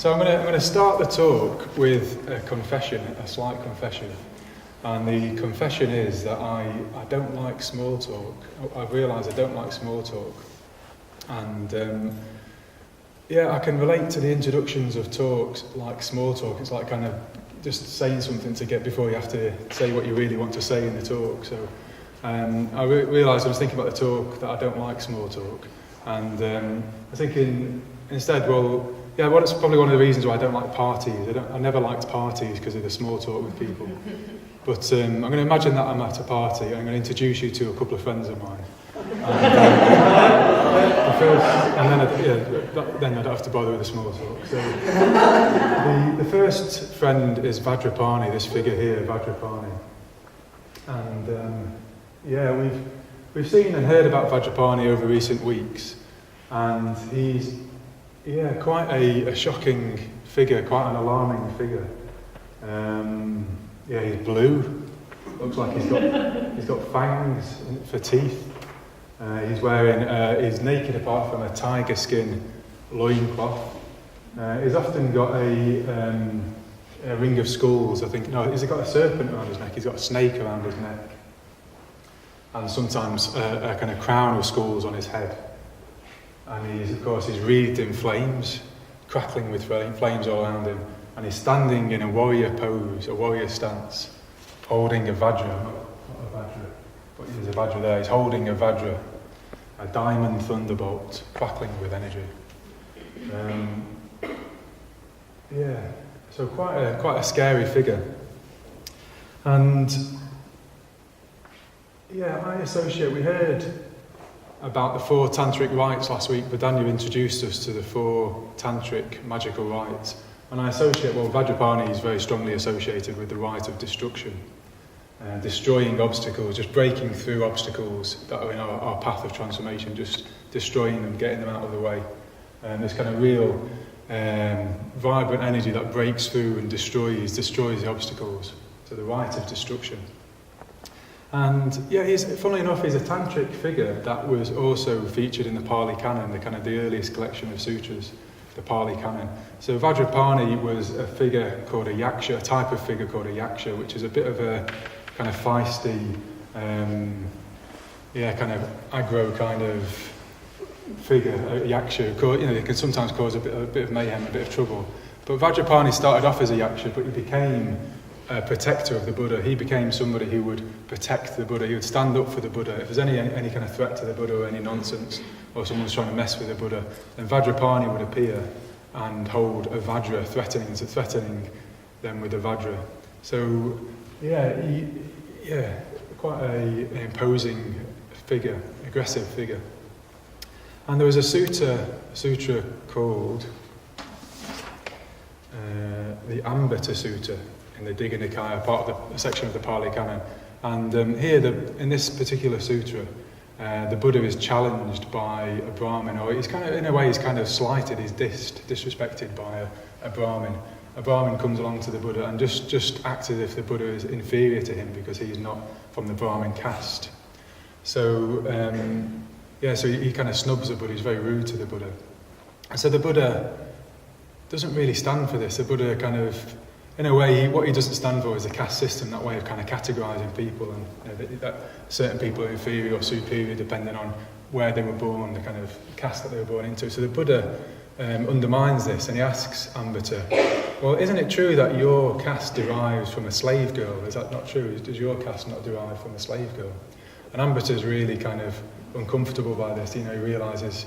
So I'm going to start the talk with a confession, a slight confession. And the confession is that I don't like small talk. I've realised I don't like small talk. And I can relate to the introductions of talks like small talk. It's like kind of just saying something to get before you have to say what you really want to say in the talk. So I realised I was thinking about the talk that I don't like small talk. And I was thinking instead, it's probably one of the reasons why I don't like parties. I never liked parties because of the small talk with people. But I'm going to imagine that I'm at a party and I'm going to introduce you to a couple of friends of mine. Then I don't have to bother with the small talk. So the first friend is Vajrapani, this figure here, Vajrapani. And we've seen and heard about Vajrapani over recent weeks. And he's quite a shocking figure, quite an alarming figure. He's blue. Looks like he's got fangs for teeth. He's naked apart from a tiger skin loincloth. He's often got a ring of skulls, I think. No, he's got a serpent around his neck. He's got a snake around his neck. And sometimes a kind of crown of skulls on his head. And he's wreathed in flames, crackling with flames all around him. And he's standing in a warrior pose, a warrior stance, holding a vajra, not a vajra, but there's a vajra there. He's holding a vajra, a diamond thunderbolt, crackling with energy. So quite a scary figure. And we heard about the 4 tantric rites last week. Bodhinaga introduced us to the 4 tantric magical rites. And I associate, Vajrapani is very strongly associated with the rite of destruction. Destroying obstacles, just breaking through obstacles that are in our path of transformation, just destroying them, getting them out of the way. This kind of real vibrant energy that breaks through and destroys the obstacles. So the rite of destruction. And funnily enough, he's a tantric figure that was also featured in the Pali Canon, the earliest collection of sutras, the Pali Canon. So Vajrapani was a figure called a yaksha, a type of figure called a yaksha, which is a bit of a kind of feisty, kind of aggro kind of figure, a yaksha. It can sometimes cause a bit of mayhem, a bit of trouble. But Vajrapani started off as a yaksha, but he became a protector of the Buddha. He became somebody who would protect the Buddha. He would stand up for the Buddha. If there's any kind of threat to the Buddha or any nonsense, or someone's trying to mess with the Buddha, then Vajrapani would appear and hold a vajra, threatening them with a vajra. So, quite an imposing figure, aggressive figure. And there was a sutra called the Ambata Sutta in the Digha Nikaya, part of the section of the Pali Canon. And in this particular sutra, the Buddha is challenged by a Brahmin, or he's kind of slighted, he's disrespected by a Brahmin. A Brahmin comes along to the Buddha and just acts as if the Buddha is inferior to him because he's not from the Brahmin caste. So, so he kind of snubs the Buddha, he's very rude to the Buddha. And so the Buddha doesn't really stand for this. The Buddha kind of, in a way, what he doesn't stand for is a caste system, that way of kind of categorising people, and that certain people are inferior or superior depending on where they were born, the kind of caste that they were born into. So the Buddha undermines this, and he asks Ambata, well, isn't it true that your caste derives from a slave girl? Is that not true? Does your caste not derive from a slave girl? And Ambata's really kind of uncomfortable by this. He realises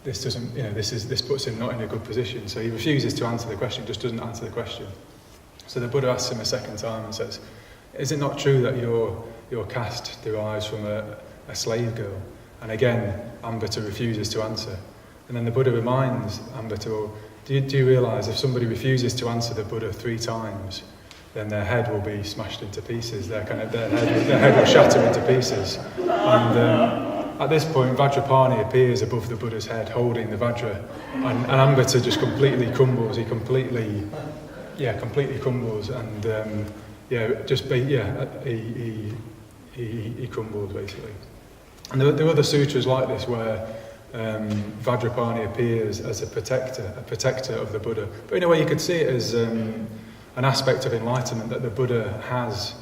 this doesn't, this puts him not in a good position. So he refuses to answer the question, just doesn't answer the question. So the Buddha asks him a second time and says, is it not true that your caste derives from a slave girl? And again, Ambata refuses to answer. And then the Buddha reminds Ambata, well, do you realise if somebody refuses to answer the Buddha 3 times, then their head will be smashed into pieces, their head will shatter into pieces. And at this point, Vajrapani appears above the Buddha's head, holding the Vajra, and Ambata just completely crumbles. He completely crumbles, and he crumbles basically. And there are other sutras like this where Vajrapani appears as a protector of the Buddha. But in a way you could see it as an aspect of enlightenment, that the Buddha has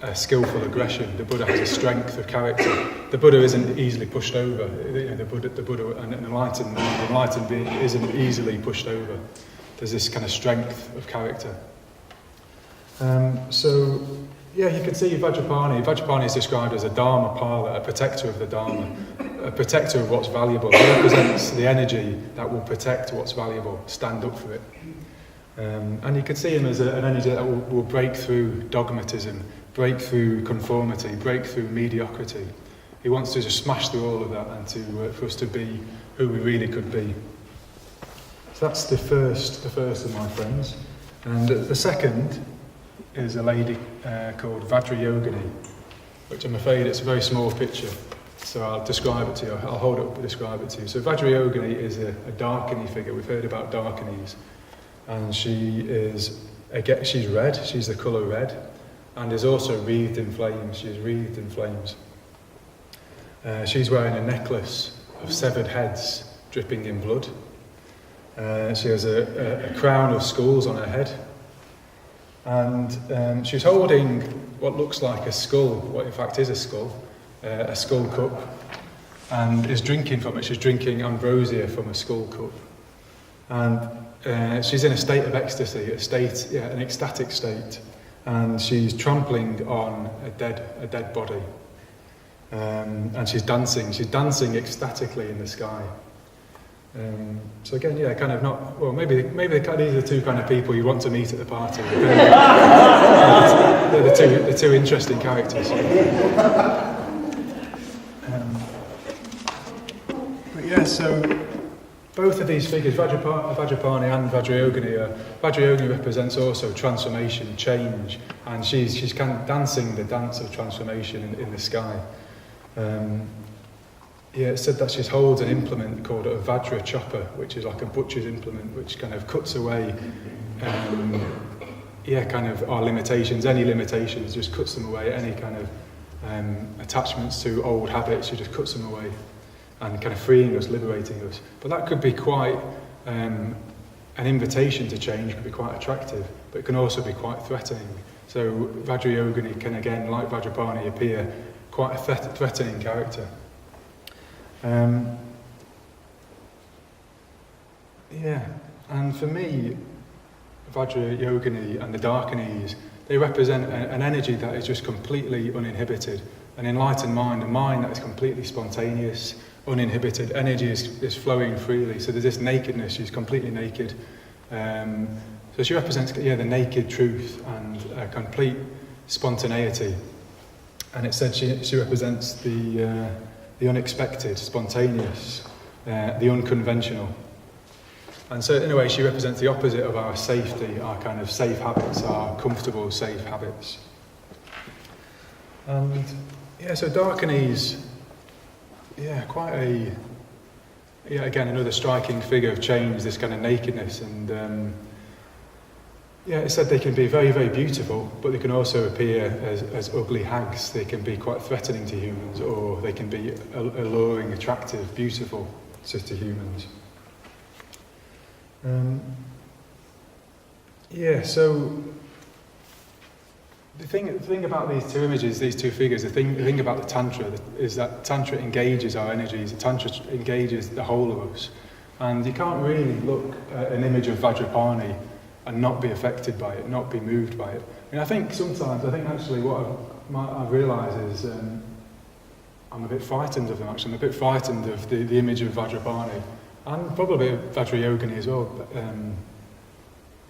a skillful aggression, the Buddha has a strength of character. The Buddha isn't easily pushed over. The Buddha, an enlightened being isn't easily pushed over. There's this kind of strength of character. You can see Vajrapani. Vajrapani is described as a Dharma Pala, a protector of the Dharma, a protector of what's valuable. He represents the energy that will protect what's valuable, stand up for it. And you can see him as an energy that will break through dogmatism, break through conformity, break through mediocrity. He wants to just smash through all of that and for us to be who we really could be. So that's the first of my friends. And the second is a lady called Vajrayogini, which I'm afraid it's a very small picture, so I'll describe it to you. I'll hold it up and describe it to you. So Vajrayogini is a Darkini figure. We've heard about Darkinis, and she's red. She's the colour red, and is also wreathed in flames. She's wreathed in flames. She's wearing a necklace of severed heads dripping in blood. She has a crown of skulls on her head. And she's holding what looks like a skull, what in fact is a skull cup, and is drinking from it. She's drinking ambrosia from a skull cup. And she's in a state of ecstasy, an ecstatic state. And she's trampling on a dead body. And she's dancing ecstatically in the sky. So again, kind of not, well, maybe these are the two kind of people you want to meet at the party. They're the two interesting characters. So both of these figures, Vajrapani and Vajrayogini represents also transformation, change, and she's kind of dancing the dance of transformation in the sky. It said that she holds an implement called a Vajra chopper, which is like a butcher's implement, which kind of cuts away, kind of our limitations, any limitations, just cuts them away, any kind of attachments to old habits, she just cuts them away, and kind of freeing us, liberating us. But that could be quite an invitation to change, could be quite attractive, but it can also be quite threatening. So Vajrayogini can, again, like Vajrapani, appear quite a threatening character. And for me, Vajrayogini and the Darkinis, they represent an energy that is just completely uninhibited, an enlightened mind, a mind that is completely spontaneous, uninhibited. Energy is flowing freely, so there's this nakedness, she's completely naked. So she represents the naked truth and complete spontaneity. And it said she represents the unexpected, spontaneous, the unconventional. And so in a way she represents the opposite of our safety, our kind of safe habits, our comfortable, safe habits. And so Darkinis, quite again, another striking figure of change, this kind of nakedness. And it said they can be very, very beautiful, but they can also appear as ugly hags. They can be quite threatening to humans, or they can be alluring, attractive, beautiful to humans. So the thing about these two images, these two figures, the thing about the Tantra is that Tantra engages our energies, Tantra engages the whole of us. And you can't really look at an image of Vajrapani and not be affected by it, not be moved by it. I think actually what I've realised is I'm a bit frightened of them actually. I'm a bit frightened of the image of Vajrapani, and probably Vajrayogini as well. But,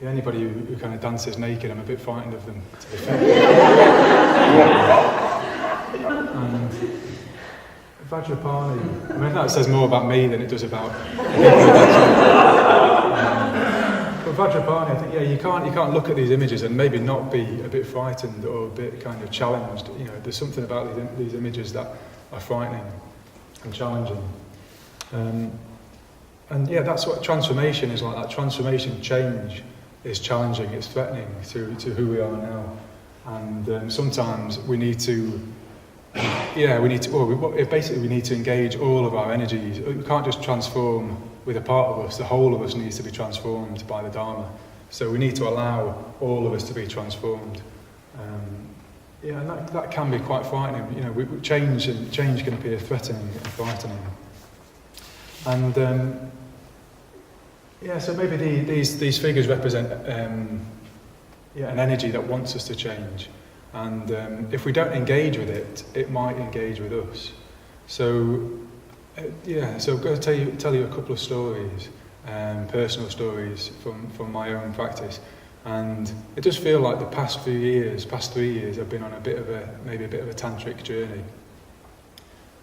anybody who kind of dances naked, I'm a bit frightened of them, to be fair. And Vajrapani, that says more about me than it does about but Vajrapani, I think, you can't look at these images and maybe not be a bit frightened or a bit kind of challenged. There's something about these images that are frightening and challenging. That's what transformation is like. That transformation, change, is challenging, it's threatening to who we are now. And sometimes we need to yeah, we need to. Basically, we need to engage all of our energies. We can't just transform with a part of us. The whole of us needs to be transformed by the Dharma. So we need to allow all of us to be transformed. Yeah, and that can be quite frightening. You know, change can appear threatening and frightening. And yeah, so maybe these figures represent an energy that wants us to change. And if we don't engage with it, it might engage with us. So so I'm going to tell you a couple of stories, personal stories from my own practice. And it does feel like the past 3 years, I've been on maybe a bit of a tantric journey.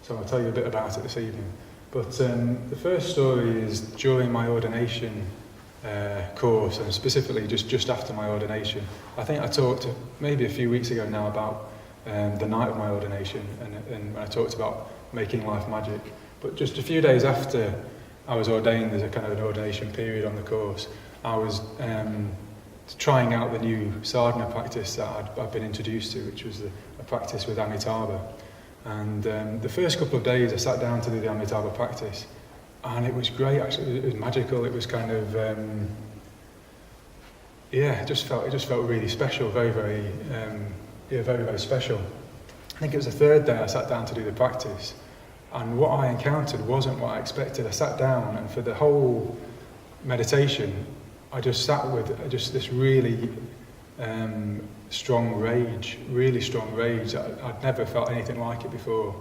So I'll tell you a bit about it this evening. But the first story is during my ordination course, and specifically just after my ordination. I think I talked maybe a few weeks ago now about the night of my ordination, and when I talked about making life magic. But just a few days after I was ordained, there's a kind of an ordination period on the course, I was trying out the new sadhana practice that I'd been introduced to, which was a practice with Amitabha. And the first couple of days I sat down to do the Amitabha practice, and it was great. Actually, it was magical. It was kind of it just felt really special, very very special. I think it was the third day I sat down to do the practice, and what I encountered wasn't what I expected. I sat down, and for the whole meditation I just sat with just this really strong rage. I'd never felt anything like it before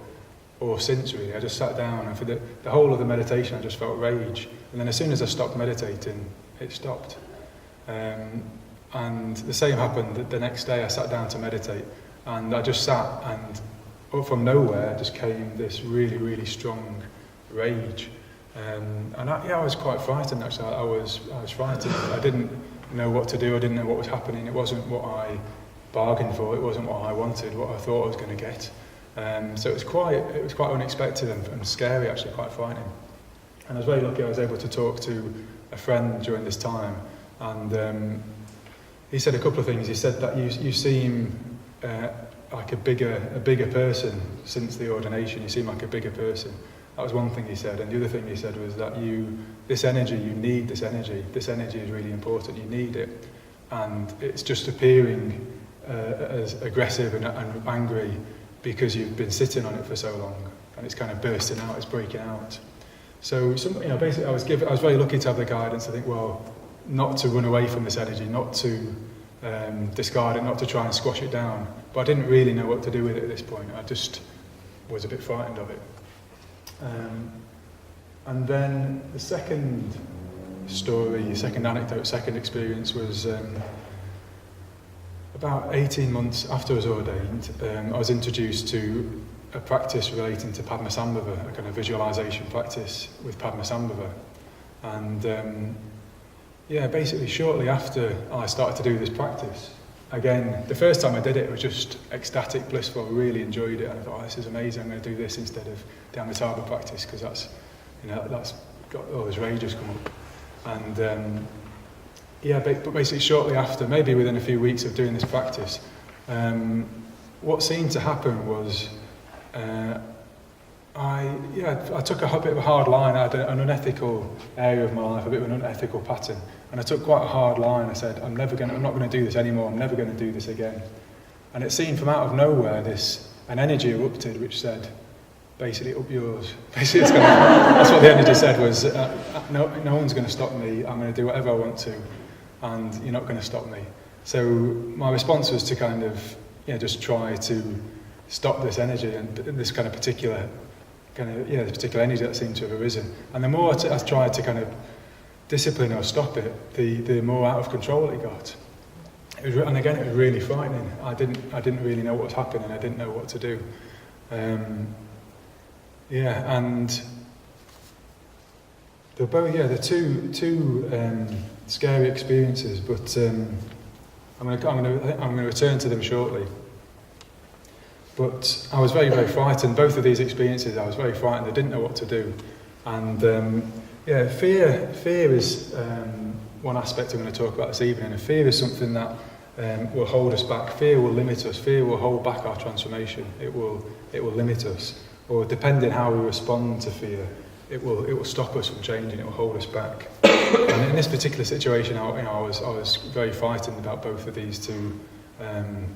or since, really. I just sat down, and for the whole of the meditation I just felt rage. And then as soon as I stopped meditating, it stopped. And the same happened the next day. I sat down to meditate, and I just sat, and up from nowhere just came this really, really strong rage. And I was quite frightened, actually. I was frightened. I didn't know what to do. I didn't know what was happening. It wasn't what I bargained for. It wasn't what I wanted, what I thought I was going to get. So it was quite unexpected and scary, actually, quite frightening. And I was very lucky. I was able to talk to a friend during this time, and he said a couple of things. He said that you seem like a bigger person since the ordination. You seem like a bigger person. That was one thing he said. And the other thing he said was that you need this energy. This energy is really important. You need it. And it's just appearing as aggressive and angry because you've been sitting on it for so long, and it's kind of bursting out, it's breaking out. So basically I was very lucky to have the guidance to think, well, not to run away from this energy, not to discard it, not to try and squash it down. But I didn't really know what to do with it at this point. I just was a bit frightened of it. And then the second story, second anecdote, second experience was about 18 months after I was ordained. I was introduced to a practice relating to Padmasambhava, a kind of visualization practice with Padmasambhava. And basically shortly after I started to do this practice, again, the first time I did it, it was just ecstatic, blissful. I really enjoyed it, and I thought, this is amazing. I'm going to do this instead of the Amitabha practice, because that's got all those rages come up. And but basically shortly after, maybe within a few weeks of doing this practice, what seemed to happen was I took a bit of a hard line. I had an unethical area of my life, a bit of an unethical pattern, and I took quite a hard line. I said, I'm not going to do this anymore. I'm never going to do this again. And it seemed from out of nowhere, an energy erupted which said, basically, up yours. Basically, that's what the energy said was, no one's going to stop me. I'm going to do whatever I want to, and you're not going to stop me. So my response was to kind of, just try to stop this energy and this kind of particular this particular energy that seemed to have arisen. And the more I tried to kind of discipline or stop it, the more out of control it got. And again, it was really frightening. I didn't really know what was happening. I didn't know what to do. And they're two scary experiences, but I'm going to return to them shortly. But I was very, very frightened. Both of these experiences, I was very frightened. I didn't know what to do. And fear is one aspect I'm going to talk about this evening. And fear is something that will hold us back. Fear will limit us. Fear will hold back our transformation. It will limit us. Or depending how we respond to fear, it will stop us from changing. It will hold us back. And in this particular situation, I was very frightened about both of these two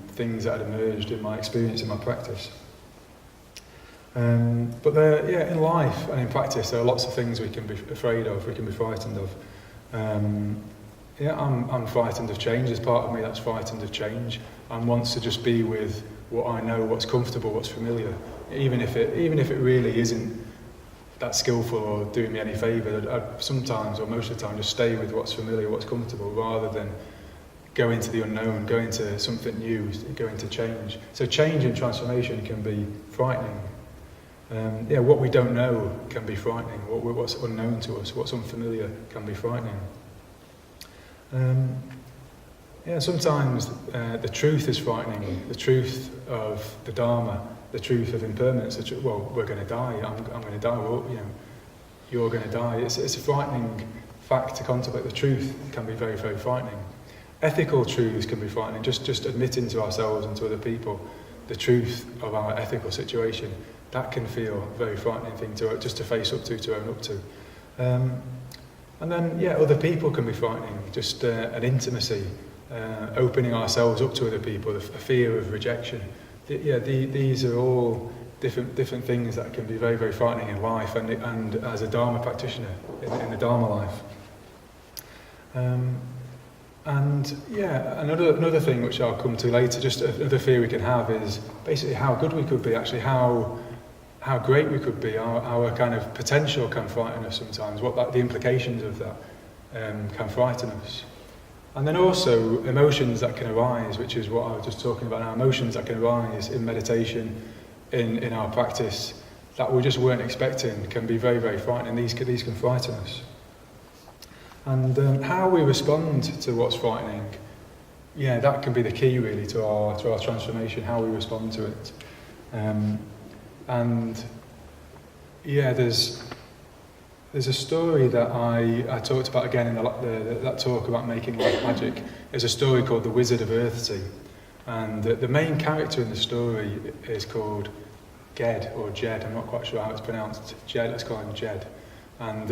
things that had emerged in my experience, in my practice. But in life and in practice, there are lots of things we can be afraid of, we can be frightened of. I'm frightened of change. There's part of me that's frightened of change and wants to just be with what I know, what's comfortable, what's familiar, even if it really isn't that skillful or doing me any favour. I'd sometimes, or most of the time, just stay with what's familiar, what's comfortable, rather than go into the unknown, go into something new, go into change. So change and transformation can be frightening. What we don't know can be frightening. What's unknown to us, what's unfamiliar, can be frightening. Sometimes the truth is frightening. The truth of the Dharma, the truth of impermanence. We're going to die. I'm going to die. You're going to die. It's a frightening fact to contemplate. The truth can be very, very frightening. Ethical truths can be frightening. Just admitting to ourselves and to other people the truth of our ethical situation. That can feel a very frightening thing to face up to own up to. And then, other people can be frightening. Just an intimacy, opening ourselves up to other people, a fear of rejection. These are all different things that can be very, very frightening in life and as a Dharma practitioner in the Dharma life. Another thing which I'll come to later, just another fear we can have is basically how good we could be, actually how great we could be. Our kind of potential can frighten us sometimes. The implications of that can frighten us. And then also emotions that can arise, which is what I was just talking about now. Emotions that can arise in meditation, in our practice, that we just weren't expecting, can be very, very frightening. These can frighten us. And how we respond to what's frightening, that can be the key really to our transformation. How we respond to it. There's a story that I talked about again in that talk about making life magic. There's a story called The Wizard of Earthsea, and the main character in the story is called Ged or Jed. I'm not quite sure how it's pronounced. Jed. Let's call him Jed. And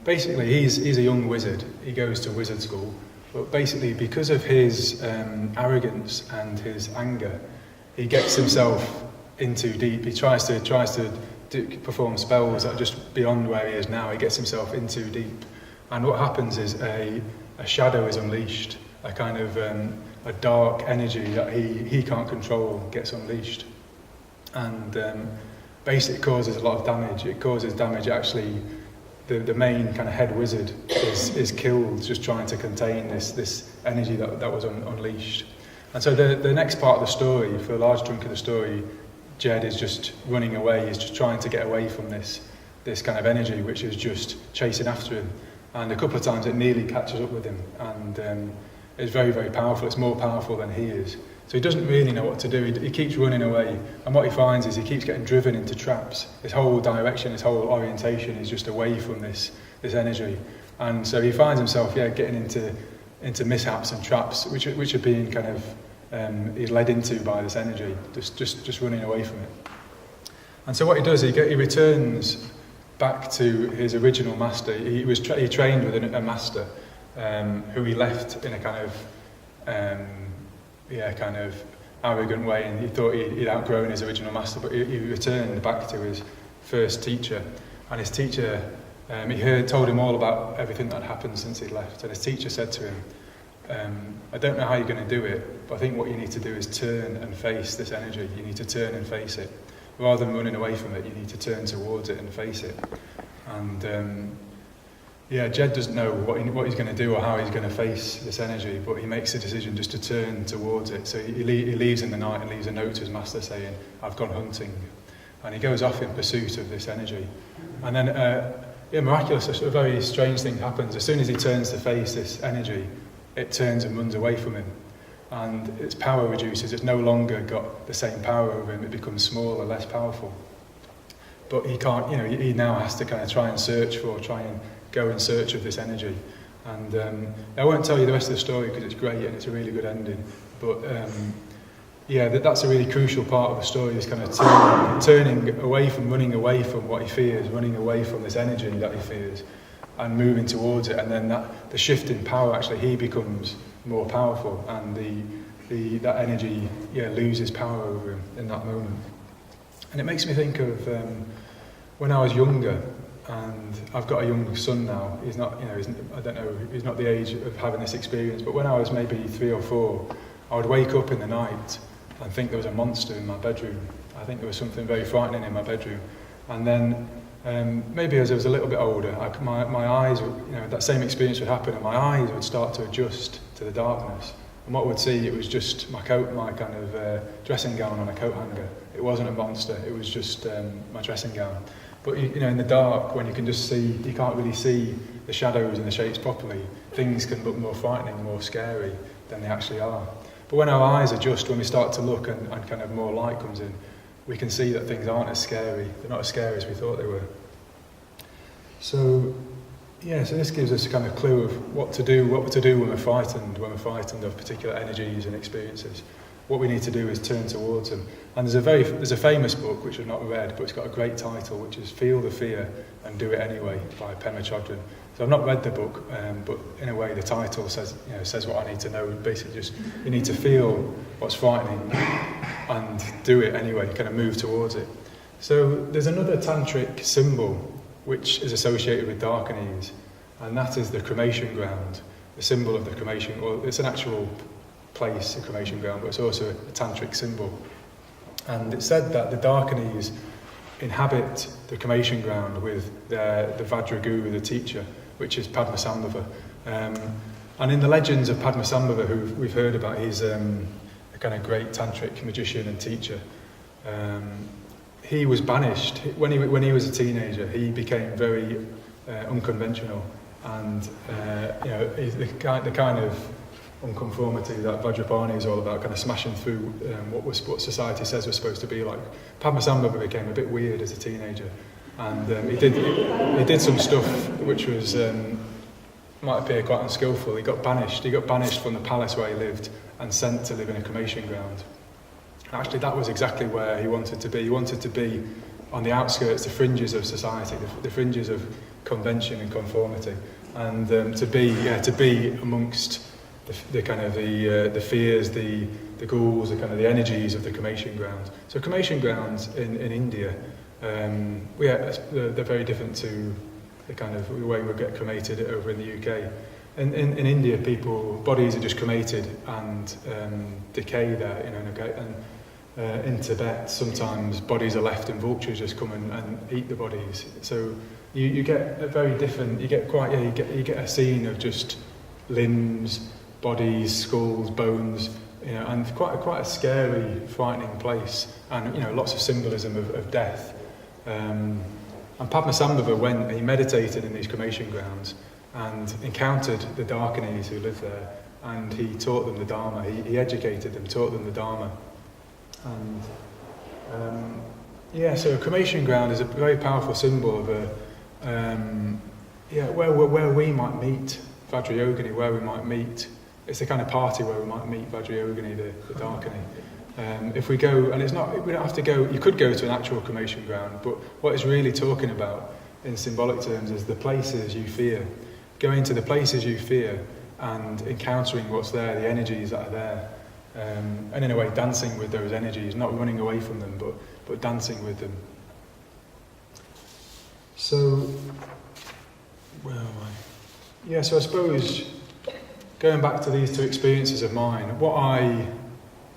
basically, he's a young wizard. He goes to wizard school, but basically because of his arrogance and his anger, he gets himself in too deep. He tries to perform spells that are just beyond where he is now. He gets himself in too deep, and what happens is a shadow is unleashed, a kind of a dark energy that he can't control gets unleashed, and basically causes a lot of damage. It causes damage. Actually, the main kind of head wizard is killed just trying to contain this energy that was unleashed. And so the next part of the story, for a large chunk of the story, Jed is just running away. He's just trying to get away from this kind of energy which is just chasing after him. And a couple of times it nearly catches up with him, and it's very, very powerful. It's more powerful than he is. So he doesn't really know what to do. He keeps running away, and what he finds is he keeps getting driven into traps. His whole direction, his whole orientation is just away from this energy. And so he finds himself getting into mishaps and traps which are being kind of he's led into by this energy, just running away from it. And so what he does, he returns back to his original master. He trained with a master who he left in a kind of arrogant way, and he thought he'd outgrown his original master, but he returned back to his first teacher, and his teacher told him all about everything that had happened since he'd left, and his teacher said to him, I don't know how you're going to do it, but I think what you need to do is turn and face this energy. You need to turn and face it. Rather than running away from it, you need to turn towards it and face it. And Jed doesn't know what he's going to do or how he's going to face this energy, but he makes the decision just to turn towards it. So he leaves in the night and leaves a note to his master saying, I've gone hunting. And he goes off in pursuit of this energy. And then miraculous, a very strange thing happens. As soon as he turns to face this energy, it turns and runs away from him, and its power reduces. It's no longer got the same power over him. It becomes smaller, less powerful. But he can't, he now has to kind of try and go in search of this energy. And I won't tell you the rest of the story because it's great and it's a really good ending. But yeah, that's a really crucial part of the story, is kind of turning away from, running away from what he fears, running away from this energy that he fears, and moving towards it. And then the shift in power, actually, he becomes more powerful, and that energy loses power over him in that moment. And it makes me think of when I was younger, and I've got a young son now. He's not, he's not the age of having this experience, but when I was maybe 3 or 4, I would wake up in the night and think there was a monster in my bedroom. I think there was something very frightening in my bedroom. And then maybe as I was a little bit older, my eyes, that same experience would happen, and my eyes would start to adjust to the darkness. And what I would see, it was just my kind of dressing gown on a coat hanger. It wasn't a monster, it was just my dressing gown. But in the dark, when you can just see, you can't really see the shadows and the shapes properly, things can look more frightening, more scary than they actually are. But when our eyes adjust, when we start to look and kind of more light comes in, we can see that things aren't as scary. They're not as scary as we thought they were. So this gives us a kind of clue of what to do when we're frightened of particular energies and experiences. What we need to do is turn towards them. And there's a famous book which I've not read, but it's got a great title, which is Feel the Fear and Do It Anyway by Pema Chodron. So I've not read the book, but in a way the title says what I need to know. Basically, just you need to feel what's frightening and do it anyway. Kind of move towards it. So there's another tantric symbol which is associated with dark-ease, and that is the cremation ground. The symbol of the cremation, or it's an actual place, a cremation ground, but it's also a tantric symbol. And it's said that the dark-ease inhabit the cremation ground with the Vajraguru, the teacher, which is Padmasambhava. And in the legends of Padmasambhava, who we've heard about, he's a kind of great tantric magician and teacher. He was banished when he was a teenager. He became very unconventional, and the kind of unconformity that Vajrapani is all about, kind of smashing through what society says we're supposed to be like. Padmasambhava became a bit weird as a teenager, and he did some stuff which was might appear quite unskillful. He got banished from the palace where he lived and sent to live in a cremation ground. Actually, that was exactly where he wanted to be. He wanted to be on the outskirts, the fringes of society, the fringes of convention and conformity, and to be amongst the kind of the fears, the ghouls, the kind of the energies of the cremation ground. So cremation grounds in India, they're very different to the kind of way we get cremated over in the UK. In India, bodies are just cremated and decay there, and in Tibet, sometimes bodies are left and vultures just come and eat the bodies. So you get a very different. You get a scene of just limbs, bodies, skulls, bones, and quite a scary, frightening place, and lots of symbolism of death. And Padmasambhava went, he meditated in these cremation grounds and encountered the dark-ease who lived there, and he taught them the Dharma. He educated them, taught them the Dharma. And so a cremation ground is a very powerful symbol of where we might meet Vajrayogini, where we might meet. It's the kind of party where we might meet Vajrayogini, the dark-ease. If we go, and we don't have to go. You could go to an actual cremation ground, but what it's really talking about in symbolic terms is the places you fear. Going to the places you fear and encountering what's there, the energies that are there. And in a way dancing with those energies, not running away from them, but dancing with them. So, where am I? So I suppose, going back to these two experiences of mine, what I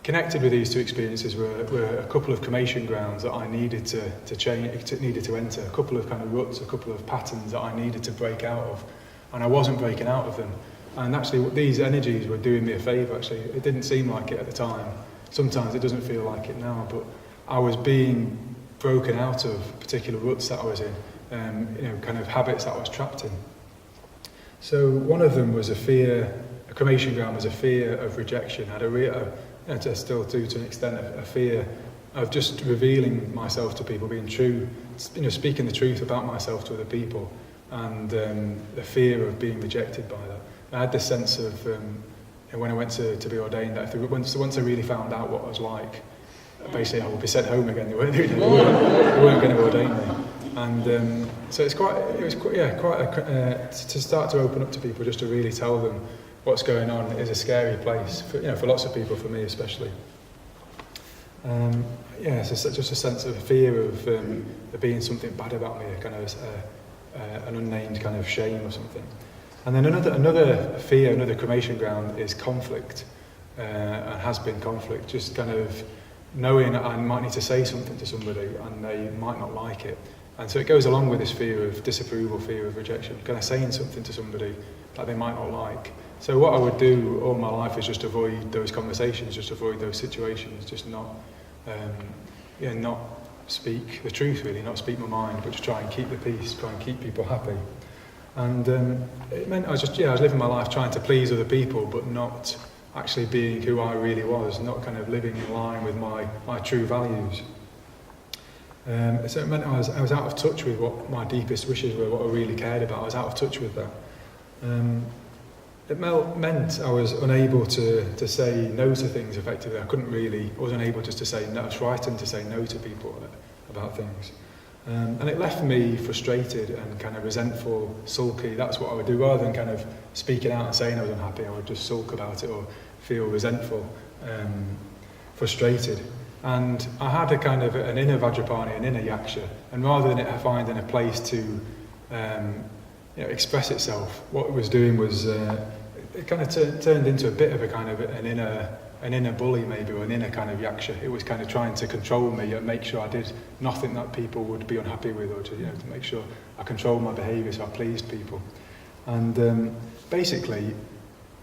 connected with these two experiences were a couple of cremation grounds that I needed to change, needed to enter, a couple of kind of ruts, a couple of patterns that I needed to break out of, and I wasn't breaking out of them. And actually, these energies were doing me a favour. Actually, it didn't seem like it at the time. Sometimes it doesn't feel like it now, but I was being broken out of particular ruts that I was in, kind of habits that I was trapped in. So one of them was a cremation ground was a fear of rejection. I had a still do to an extent a fear of just revealing myself to people, being true, speaking the truth about myself to other people. and the fear of being rejected by that. I had this sense of, when I went to be ordained, that once I really found out what I was like, basically I would be sent home again. They weren't going to ordain me. And so to start to open up to people, just to really tell them what's going on, is a scary place, for lots of people, for me especially. So just a sense of fear of there being something bad about me, a kind of an unnamed kind of shame or something. And then another fear, another cremation ground is conflict, and has been conflict, just kind of knowing I might need to say something to somebody and they might not like it. And so it goes along with this fear of disapproval, fear of rejection, kind of saying something to somebody that they might not like. So what I would do all my life is just avoid those conversations, just avoid those situations, just not speak the truth really, not speak my mind, but just try and keep the peace, try and keep people happy. And it meant I was living my life trying to please other people, but not actually being who I really was, not kind of living in line with my true values. So it meant I was out of touch with what my deepest wishes were, what I really cared about. I was out of touch with that. It meant I was unable to say no to things effectively. I wasn't able just to say no. I was frightened to say no to people about things. And it left me frustrated and kind of resentful, sulky. That's what I would do. Rather than kind of speaking out and saying I was unhappy, I would just sulk about it or feel resentful, frustrated. And I had a kind of an inner Vajrapani, an inner Yaksha, and rather than it finding a place to express itself, what it was doing was it kind of turned into a bit of a kind of an inner bully maybe, or an inner kind of Yaksha. It was kind of trying to control me and make sure I did nothing that people would be unhappy with, or to make sure I controlled my behaviour so I pleased people. And basically,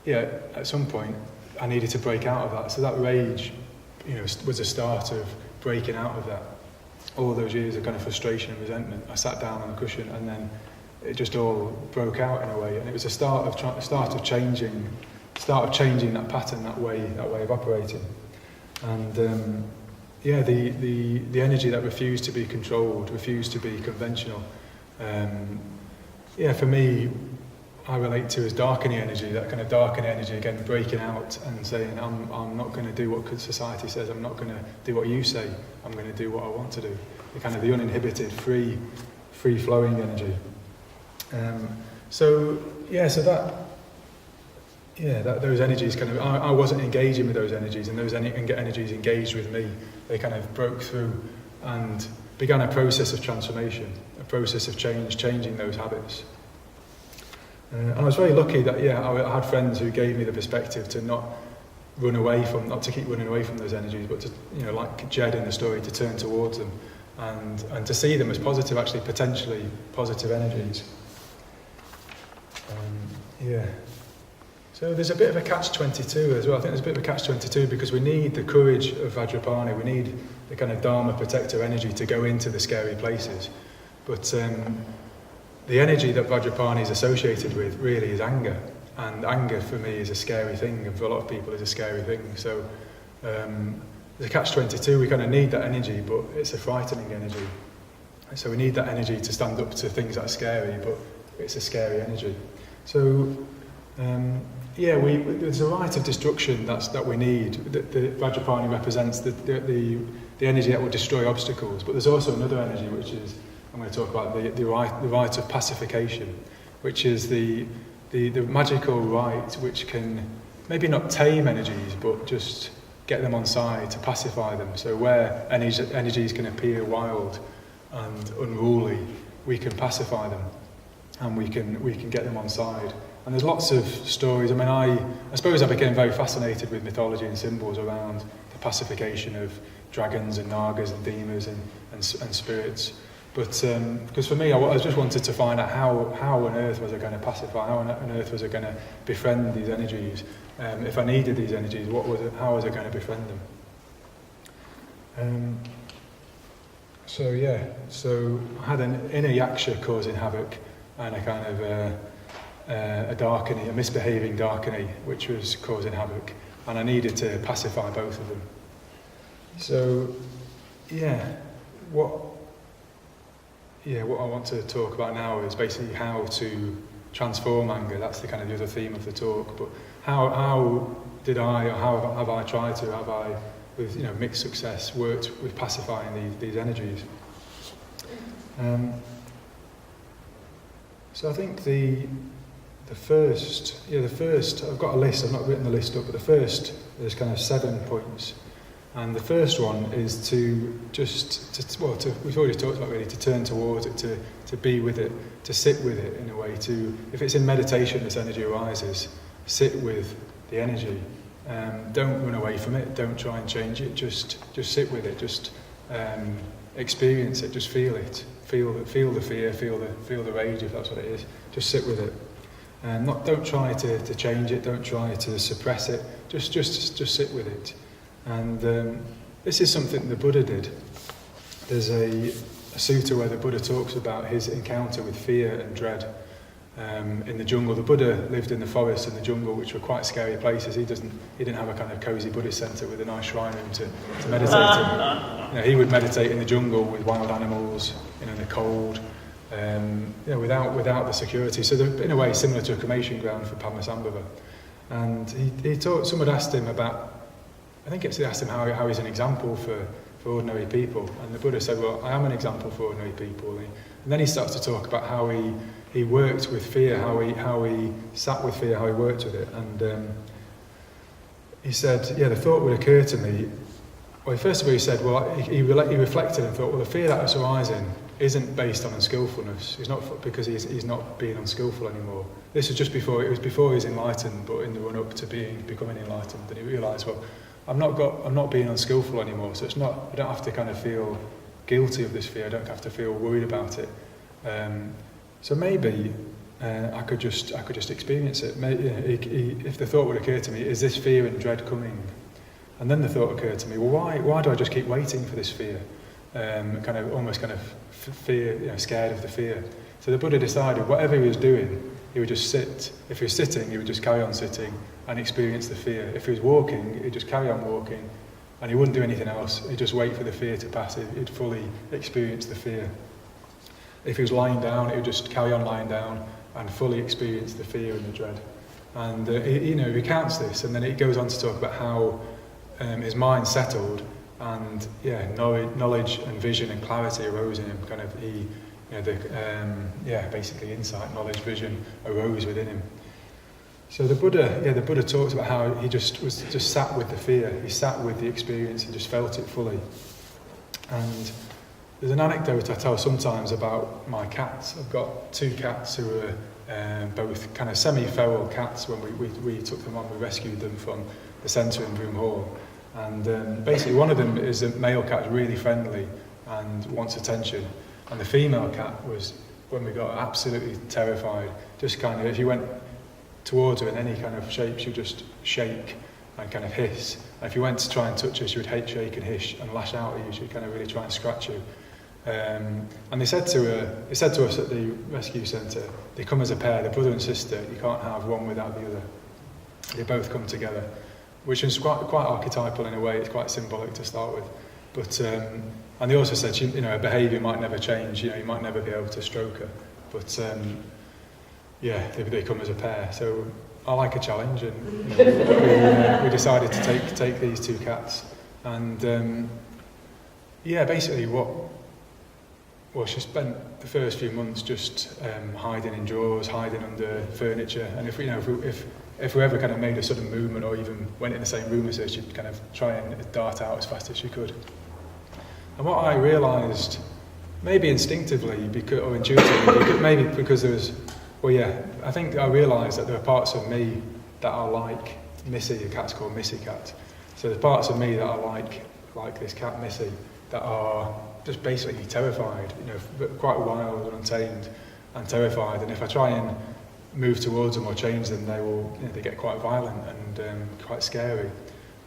at some point I needed to break out of that. So that rage, was a start of breaking out of that. All those years of kind of frustration and resentment, I sat down on the cushion and then it just all broke out in a way. And it was a start of changing that pattern, that way of operating. And the energy that refused to be controlled, refused to be conventional. For me, I relate to as darkening energy, that kind of darkening energy, again, breaking out and saying, I'm not going to do what society says, I'm not going to do what you say, I'm going to do what I want to do. The kind of the uninhibited, free-flowing energy. Those energies kind of, I wasn't engaging with those energies, and those energies engaged with me. They kind of broke through and began a process of transformation, a process of changing those habits. And I was very lucky that I had friends who gave me the perspective to not keep running away from those energies, but to like Jed in the story, to turn towards them and to see them as positive, actually potentially positive energies. So there's a bit of a catch-22 as well. I think there's a bit of a catch-22 because we need the courage of Vajrapani, we need the kind of Dharma protector energy to go into the scary places. But the energy that Vajrapani is associated with really is anger. And anger for me is a scary thing, and for a lot of people is a scary thing. So the catch-22, we kind of need that energy, but it's a frightening energy. So we need that energy to stand up to things that are scary, but it's a scary energy. So there's a rite of destruction that we need. The Vajrapani represents the energy that will destroy obstacles, but there's also another energy which is, I'm going to talk about the rite of pacification, which is the magical rite which can maybe not tame energies, but just get them on side, to pacify them. So where energies can appear wild and unruly, we can pacify them, and we can get them on side. And there's lots of stories. I mean, I suppose I became very fascinated with mythology and symbols around the pacification of dragons and nagas and demons and spirits. But because for me, I just wanted to find out how on earth was I going to pacify, how on earth was I going to befriend these energies. If I needed these energies, how was I going to befriend them? So I had an inner Yaksha causing havoc, and a kind of a darkening, a misbehaving darkening, which was causing havoc, and I needed to pacify both of them. So what I want to talk about now is basically how to transform anger. That's the kind of the other theme of the talk. But how did I, or how have I tried to, have I, with mixed success, worked with pacifying these energies? So I think the first, I've got a list, I've not written the list up, but the first, there's kind of 7 points. And the first one is we've already talked about really, to turn towards it, to be with it, to sit with it in a way, if it's in meditation this energy arises, sit with the energy. Don't run away from it, don't try and change it, just sit with it, just experience it, just feel it. Feel the fear, feel the rage, if that's what it is. Just sit with it. Don't try to change it, don't try to suppress it, just sit with it. And this is something the Buddha did. There's a sutta where the Buddha talks about his encounter with fear and dread in the jungle. The Buddha lived in the forest and the jungle, which were quite scary places. He didn't have a kind of cosy Buddhist centre with a nice shrine room to meditate in. He would meditate in the jungle with wild animals, in the cold, without the security. So in a way, similar to a cremation ground for Padmasambhava. And he taught. Someone asked him about. I think they asked him how he's an example for ordinary people, and the Buddha said, "Well, I am an example for ordinary people." And then he starts to talk about how he worked with fear, how he sat with fear, how he worked with it, and he said, the thought would occur to me. Well, first of all, he said, he reflected and thought, well, the fear that is arising isn't based on unskillfulness. It's not because he's not being unskillful anymore. This was just before. It was before he was enlightened, but in the run up to becoming enlightened, and he realised, well, I'm not being unskillful anymore. So it's not. I don't have to kind of feel guilty of this fear. I don't have to feel worried about it. So maybe I could just experience it. If the thought would occur to me, is this fear and dread coming? And then the thought occurred to me, well, why do I just keep waiting for this fear? Almost fear, scared of the fear. So the Buddha decided whatever he was doing, he would just sit. If he was sitting, he would just carry on sitting and experience the fear. If he was walking, he'd just carry on walking and he wouldn't do anything else. He'd just wait for the fear to pass. He'd fully experience the fear. If he was lying down, he would just carry on lying down and fully experience the fear and the dread. And he recounts this, and then it goes on to talk about how his mind settled, and knowledge and vision and clarity arose in him. Basically insight, knowledge, vision arose within him. So the Buddha talks about how he just sat with the fear. He sat with the experience and just felt it fully. And there's an anecdote I tell sometimes about my cats. I've got 2 cats who are both kind of semi-feral cats. When we took them on, we rescued them from the centre in Broome Hall. And basically one of them is a male cat, really friendly and wants attention. And the female cat was, when we got her, absolutely terrified. Just kind of, if you went towards her in any kind of shape, she would just shake and kind of hiss. And if you went to try and touch her, she would shake and hiss and lash out at you. She would kind of really try and scratch you. And they said to us at the rescue centre, they come as a pair, they're brother and sister. You can't have one without the other. They both come together, which is quite archetypal in a way. It's quite symbolic to start with. But and they also said, her behaviour might never change. You might never be able to stroke her. But they come as a pair. So I like a challenge, and we decided to take these 2 cats. And basically she spent the first few months just hiding in drawers, hiding under furniture, and if we ever kind of made a sudden movement or even went in the same room as her, she'd kind of try and dart out as fast as she could. And what I realised, maybe instinctively or intuitively, because there was, I think I realised that there are parts of me that are like Missy. The cat's called Missy Cat. So there's parts of me that are like this cat Missy, that are just basically terrified, quite wild and untamed and terrified. And if I try and move towards them or change them, they get quite violent and quite scary.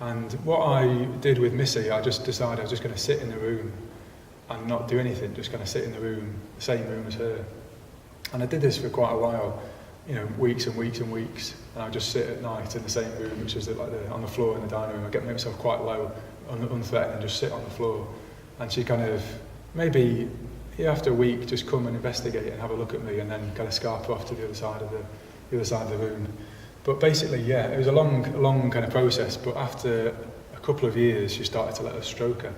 And what I did with Missy, I just decided I was just going to sit in the room and not do anything, just kind of sit in the room, the same room as her. And I did this for quite a while, weeks and weeks and weeks. And I would just sit at night in the same room, which is on the floor in the dining room. I get myself quite low, unthreatened, and just sit on the floor. And she kind of, maybe after a week, just come and investigate and have a look at me, and then kind of scarper off to the other side of the room. But basically, it was a long kind of process. But after a couple of years, she started to let us stroke her.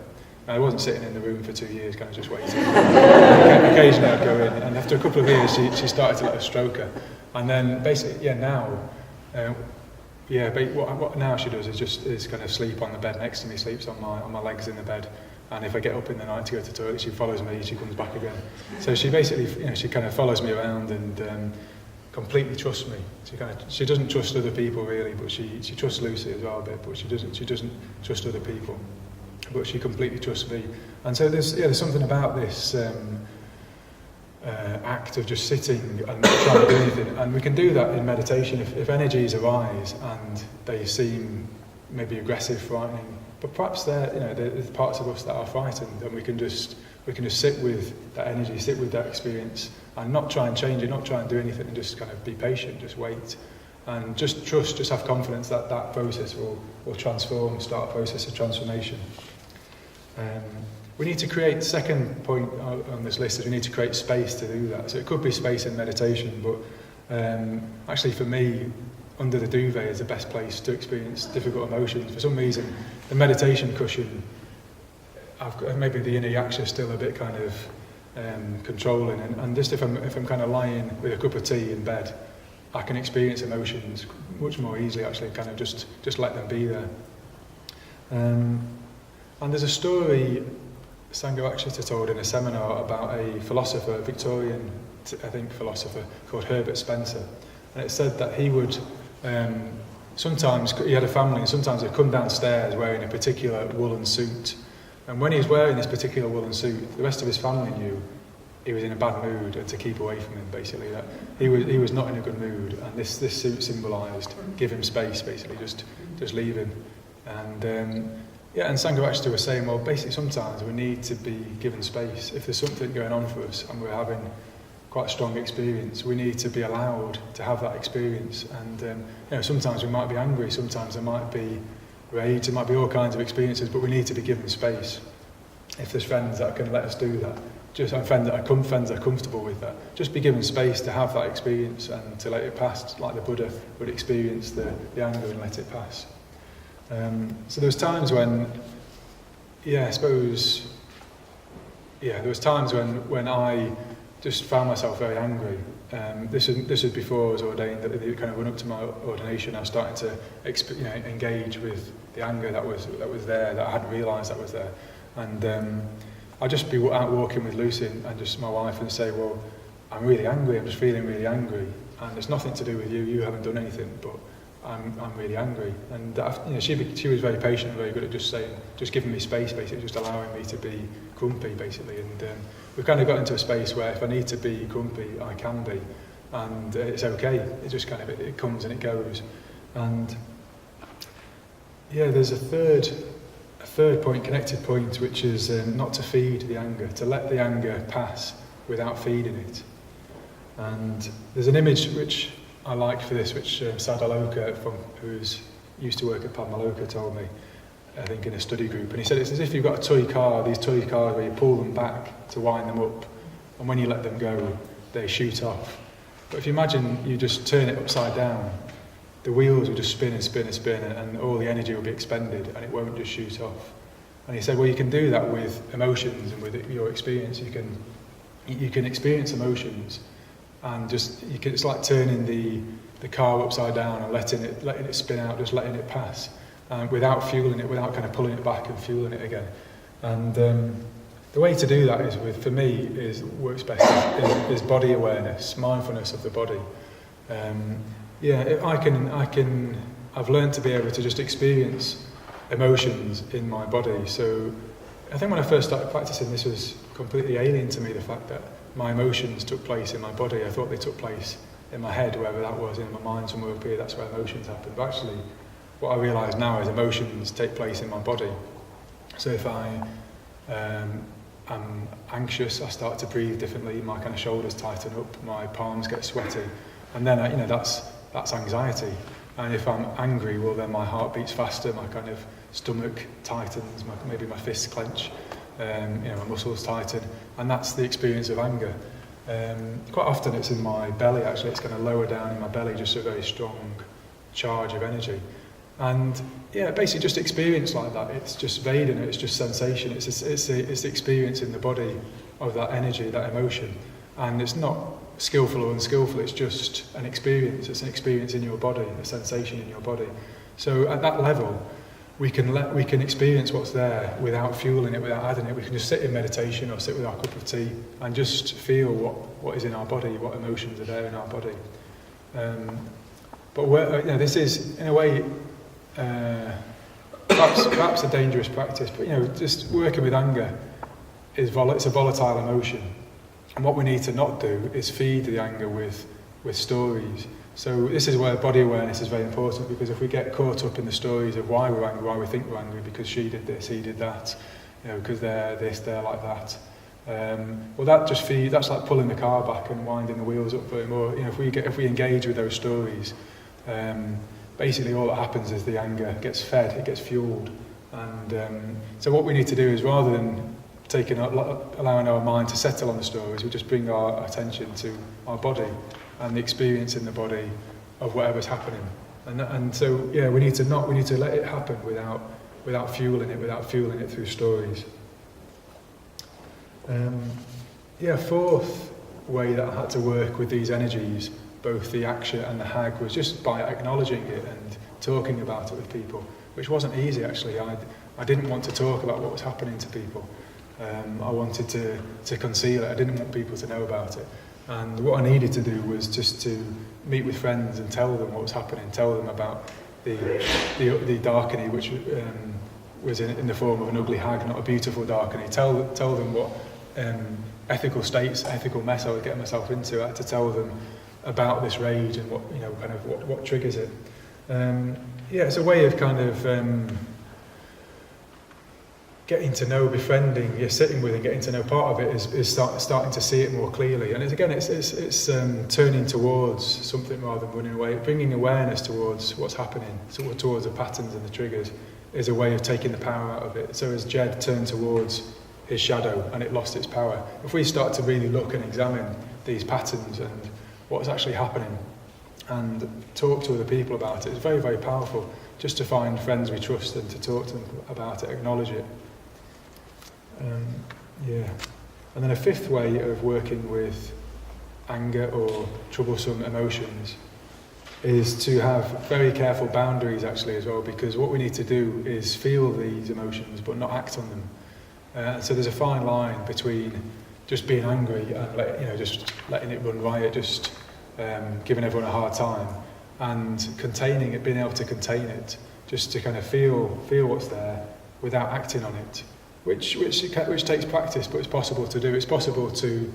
And I wasn't sitting in the room for 2 years, kind of just waiting. Occasionally I'd go in, and after a couple of years, she started to let us stroke her. And then basically, now, what now she does is kind of sleep on the bed next to me, sleeps on my legs in the bed. And if I get up in the night to go to the toilet, she follows me, she comes back again. So she basically, she kind of follows me around and completely trusts me. She doesn't trust other people really, but she trusts Lucy as well a bit, but she doesn't trust other people. But she completely trusts me. And so there's something about this act of just sitting and not trying to do anything. And we can do that in meditation if energies arise and they seem maybe aggressive, frightening. But perhaps there's parts of us that are frightened, and we can just sit with that energy, sit with that experience, and not try and change it, not try and do anything, and just kind of be patient, just wait, and just trust, just have confidence that that process will transform, start a process of transformation. We need to create, second point on this list is we need to create space to do that. So it could be space in meditation, but actually for me, under the duvet is the best place to experience difficult emotions. For some reason, the meditation cushion, maybe the inner yaksha is still a bit kind of controlling, and just if I'm kind of lying with a cup of tea in bed, I can experience emotions much more easily. Actually, kind of just let them be there. And there's a story Sangha Night told in a seminar about a philosopher, Victorian, I think, philosopher called Herbert Spencer, and it said that he would. Sometimes he had a family, and sometimes he'd come downstairs wearing a particular woolen suit. And when he was wearing this particular woolen suit, the rest of his family knew he was in a bad mood and to keep away from him, basically. That he was not in a good mood, and this suit symbolised give him space, basically, just leave him. And and Sangha Night was saying, well, basically sometimes we need to be given space. If there's something going on for us and we're having quite a strong experience, we need to be allowed to have that experience. And sometimes we might be angry, sometimes there might be rage, there might be all kinds of experiences, but we need to be given space. If there's friends that can let us do that, friends that are comfortable with that, just be given space to have that experience and to let it pass, like the Buddha would experience the anger and let it pass. So there was times when, there was times when I just found myself very angry. This was before I was ordained. That it kind of run up to my ordination, I was starting to engage with the anger that was there, that I hadn't realised that was there. And I'd just be out walking with Lucy and just my wife and say, well, I'm really angry, I'm just feeling really angry, and it's nothing to do with you, you haven't done anything, but I'm really angry. And she was very patient and very good at just giving me space, basically, just allowing me to be grumpy, basically. And we've kind of got into a space where if I need to be grumpy, I can be, and it's okay. It just kind of it comes and it goes. And there's a third point, connected point, which is not to feed the anger, to let the anger pass without feeding it. And there's an image which I like for this, which Sadaloka, who used to work at Padmaloka, told me, I think in a study group. And he said it's as if you've got a toy car, these toy cars where you pull them back to wind them up, and when you let them go, they shoot off. But if you imagine you just turn it upside down, the wheels will just spin and spin and spin, and all the energy will be expended, and it won't just shoot off. And he said, well, you can do that with emotions and with your experience. You can experience emotions, and it's like turning the car upside down and letting it spin out, just letting it pass, without fueling it, without kind of pulling it back and fueling it again. And the way to do that works best is body awareness, mindfulness of the body. I've learned to be able to just experience emotions in my body. So I think when I first started practicing, this was completely alien to me, the fact that my emotions took place in my body. I thought they took place in my head, wherever that was, in my mind, somewhere up here, that's where emotions happen. But actually, what I realise now is emotions take place in my body. So if I'm anxious, I start to breathe differently, my kind of shoulders tighten up, my palms get sweaty, and then that's anxiety. And if I'm angry, well then my heart beats faster, my kind of stomach tightens, maybe my fists clench. my muscles tighten, and that's the experience of anger. Quite often it's in my belly, actually. It's kind of lower down in my belly, just a very strong charge of energy. And yeah, basically just experience like that. It's just Vedana, it's just sensation. It's the experience in the body of that energy, that emotion. And it's not skillful or unskillful, it's just an experience. It's an experience in your body, a sensation in your body. So at that level, we can experience what's there without fueling it, without adding it. We can just sit in meditation or sit with our cup of tea and just feel what is in our body, what emotions are there in our body. But this is, in a way, perhaps a dangerous practice. But just working with anger it's a volatile emotion, and what we need to not do is feed the anger with stories. So this is where body awareness is very important, because if we get caught up in the stories of why we're angry, why we think we're angry, because she did this, he did that, because they're this, they're like that, that's like pulling the car back and winding the wheels up for more. If we engage with those stories, basically all that happens is the anger gets fed, it gets fueled, and so what we need to do is, rather than allowing our mind to settle on the stories, we just bring our attention to our body and the experience in the body of whatever's happening, and so we need to let it happen without fueling it through stories. Fourth way that I had to work with these energies, both the aksha and the hag, was just by acknowledging it and talking about it with people, which wasn't easy actually. I didn't want to talk about what was happening to people. I wanted to conceal it. I didn't want people to know about it. And what I needed to do was just to meet with friends and tell them what was happening, tell them about the Darkini, which was in the form of an ugly hag, not a beautiful Darkini. Tell them what ethical mess I was getting myself into. I had to tell them about this rage and what triggers it. It's a way of kind of getting to know, befriending, you're sitting with and getting to know. Part of it is starting to see it more clearly, and it's turning towards something rather than running away. Bringing awareness towards what's happening, towards the patterns and the triggers, is a way of taking the power out of it. So as Jed turned towards his shadow and it lost its power, if we start to really look and examine these patterns and what's actually happening and talk to other people about it, it's very, very powerful, just to find friends we trust and to talk to them about it, acknowledge it. And then a fifth way of working with anger or troublesome emotions is to have very careful boundaries actually as well, because what we need to do is feel these emotions but not act on them. So there's a fine line between just being angry and just letting it run riot, just giving everyone a hard time, and containing it, being able to contain it, just to kind of feel what's there without acting on it, which takes practice, but it's possible to do. It's possible to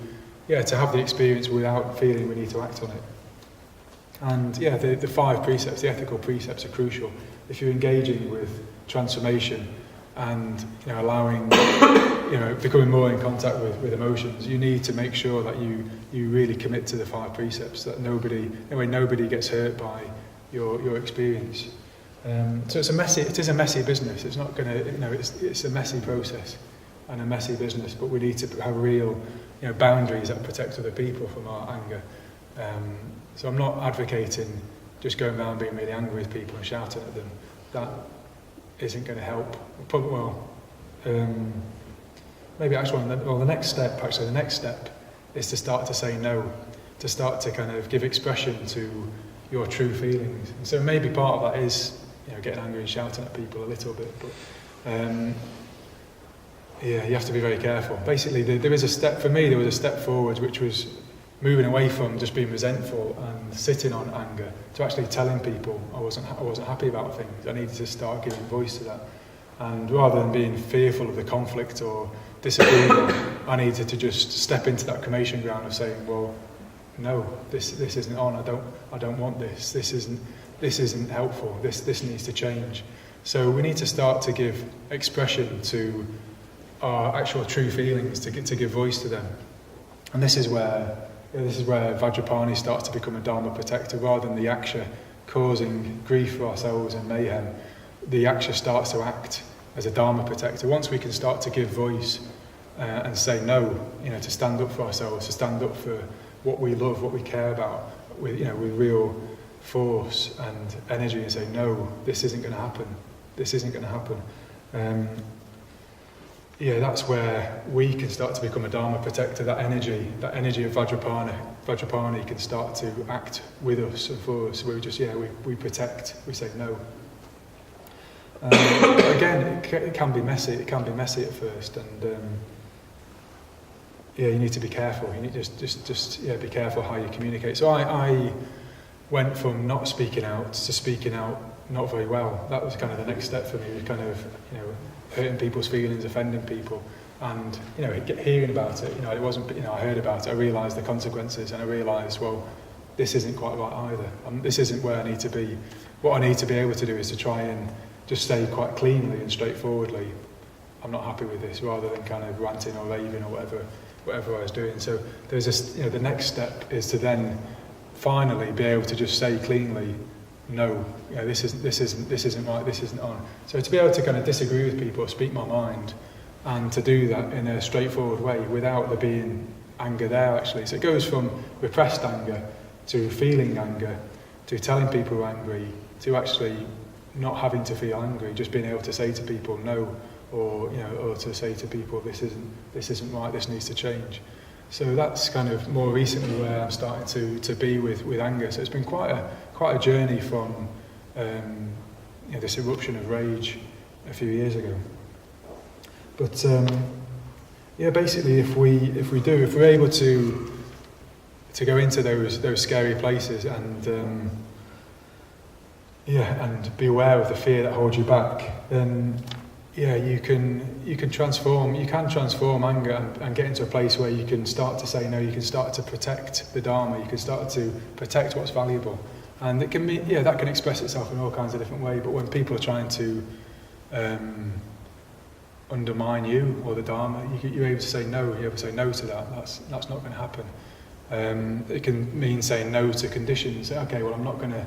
have the experience without feeling we need to act on it. And the 5 precepts, the ethical precepts, are crucial. If you're engaging with transformation and becoming more in contact with emotions, you need to make sure that you really commit to the 5 precepts, that nobody gets hurt by your experience. So it is a messy business. It's not it's a messy process and a messy business, but we need to have real boundaries that protect other people from our anger. So I'm not advocating just going around being really angry with people and shouting at them. That isn't going to help. Maybe actually, the next step is to start to say no, to start to kind of give expression to your true feelings. And so maybe part of that is getting angry and shouting at people a little bit, but you have to be very careful. Basically, there was a step forward, which was moving away from just being resentful and sitting on anger to actually telling people I wasn't happy about things. I needed to start giving voice to that, and rather than being fearful of the conflict or disagreement, I needed to just step into that cremation ground of saying, well, no, this isn't on. I don't want this. This isn't helpful. This needs to change. So we need to start to give expression to our actual true feelings, to give voice to them. And this is where Vajrapani starts to become a Dharma protector, rather than the aksha causing grief for ourselves and mayhem. The aksha starts to act as a Dharma protector. Once we can start to give voice and say no, to stand up for ourselves, to stand up for what we love, what we care about, with real force and energy, and say no, this isn't going to happen. This isn't going to happen. That's where we can start to become a Dharma protector. That energy of Vajrapani can start to act with us and for us. We just, we protect, we say no. Again, it can be messy. It can be messy at first, and you need to be careful. You need just be careful how you communicate. So I went from not speaking out to speaking out not very well. That was kind of the next step for me. Was kind of hurting people's feelings, offending people, and hearing about it. It wasn't. I heard about it. I realised the consequences, and I realised, well, this isn't quite right either. This isn't where I need to be. What I need to be able to do is to try and just say quite cleanly and straightforwardly, I'm not happy with this, rather than kind of ranting or raving or whatever I was doing. So there's this, the next step is to then finally be able to just say cleanly, no, this isn't right, this isn't on. So to be able to kind of disagree with people, speak my mind, and to do that in a straightforward way without there being anger there actually. So it goes from repressed anger to feeling anger to telling people we're angry to actually not having to feel angry, just being able to say to people no, or to say to people this isn't right, this needs to change. So that's kind of more recently where I'm starting to be with anger. So it's been quite a journey from this eruption of rage a few years ago. But basically, if we're able to go into those scary places and and be aware of the fear that holds you back, then you can transform anger and get into a place where you can start to say no, you can start to protect the Dharma, you can start to protect what's valuable. And it can be, that can express itself in all kinds of different ways, but when people are trying to undermine you or the Dharma, you're able to say no, you're able to say no to that. That's not going to happen. It can mean saying no to conditions. Okay, well, I'm not going to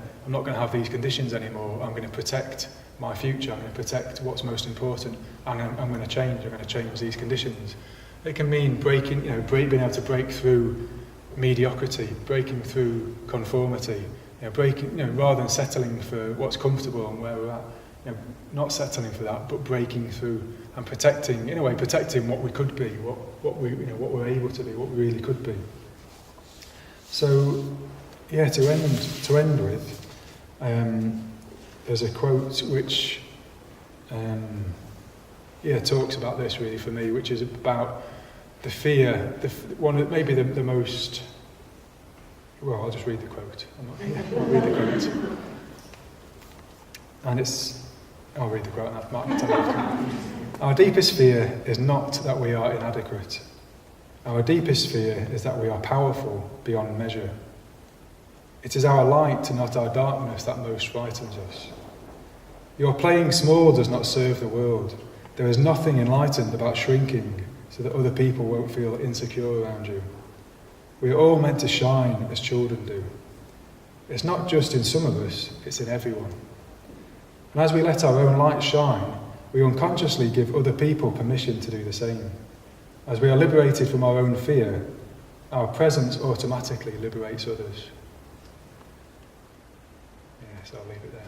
have these conditions anymore. I'm going to protect my future. I'm going to protect what's most important. I'm going to change. I'm going to change these conditions. It can mean being able to break through mediocrity, breaking through conformity. Rather than settling for what's comfortable and where we're at. Not settling for that, but breaking through and protecting what we could be, what we're able to be, what we really could be. So, to end with, there's a quote which, talks about this really for me, which is about the fear, maybe the most. Well, I'll just read the quote. I'll read the quote, and I'll read the quote. And I've marked it down. Our deepest fear is not that we are inadequate. Our deepest fear is that we are powerful beyond measure. It is our light and not our darkness that most frightens us. Your playing small does not serve the world. There is nothing enlightened about shrinking so that other people won't feel insecure around you. We are all meant to shine as children do. It's not just in some of us, it's in everyone. And as we let our own light shine, we unconsciously give other people permission to do the same. As we are liberated from our own fear, our presence automatically liberates others. So I'll leave it there.